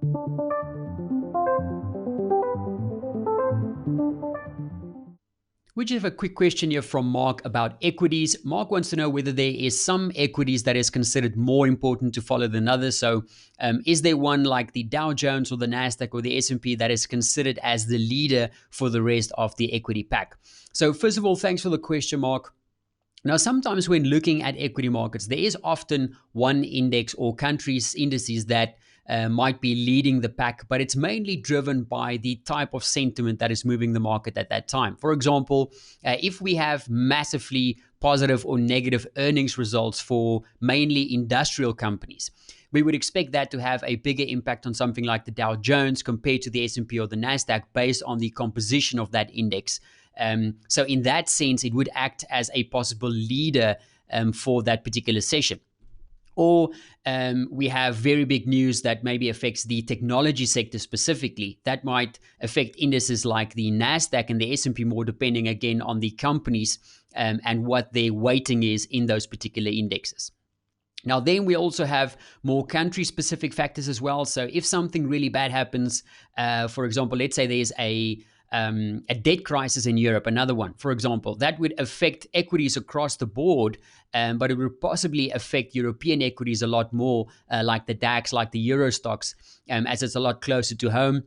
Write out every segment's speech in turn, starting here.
We just have a quick question here from Mark about equities. Mark wants to know whether there is some equities that is considered more important to follow than others. So is there one like the Dow Jones or the NASDAQ or the S&P that is considered as the leader for the rest of the equity pack? So first of all, thanks for the question, Mark. Now, sometimes when looking at equity markets, there is often one index or countries indices that might be leading the pack, but it's mainly driven by the type of sentiment that is moving the market at that time. For example, if we have massively positive or negative earnings results for mainly industrial companies, we would expect that to have a bigger impact on something like the Dow Jones compared to the S&P or the NASDAQ based on the composition of that index. So in that sense, it would act as a possible leader for that particular session. Or we have very big news that maybe affects the technology sector specifically. That might affect indices like the NASDAQ and the S&P more, depending again on the companies and what their weighting is in those particular indexes. Now, then we also have more country-specific factors as well. So if something really bad happens, for example, let's say there's a debt crisis in Europe, another one, for example, that would affect equities across the board, but it would possibly affect European equities a lot more, like the DAX, like the Euro stocks, as it's a lot closer to home.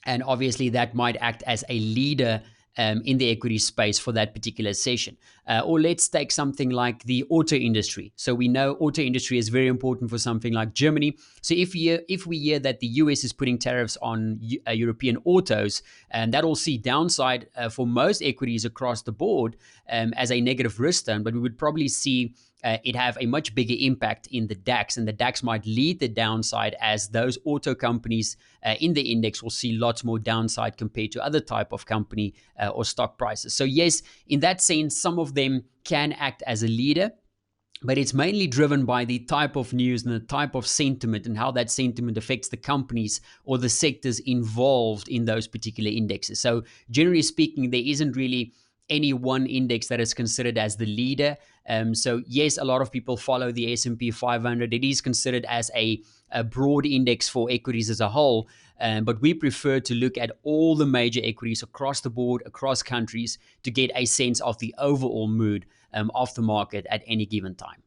And obviously that might act as a leader in the equity space for that particular session. Or let's take something like the auto industry. So we know auto industry is very important for something like Germany. So if we hear that the US is putting tariffs on European autos, and that will see downside for most equities across the board as a negative risk turn, but we would probably see it have a much bigger impact in the DAX, and the DAX might lead the downside as those auto companies in the index will see lots more downside compared to other type of company or stock prices. So yes, in that sense, some of them can act as a leader, but it's mainly driven by the type of news and the type of sentiment and how that sentiment affects the companies or the sectors involved in those particular indexes. So generally speaking, there isn't really any one index that is considered as the leader. So yes, a lot of people follow the S&P 500. It is considered as a broad index for equities as a whole, but we prefer to look at all the major equities across the board, across countries, to get a sense of the overall mood of the market at any given time.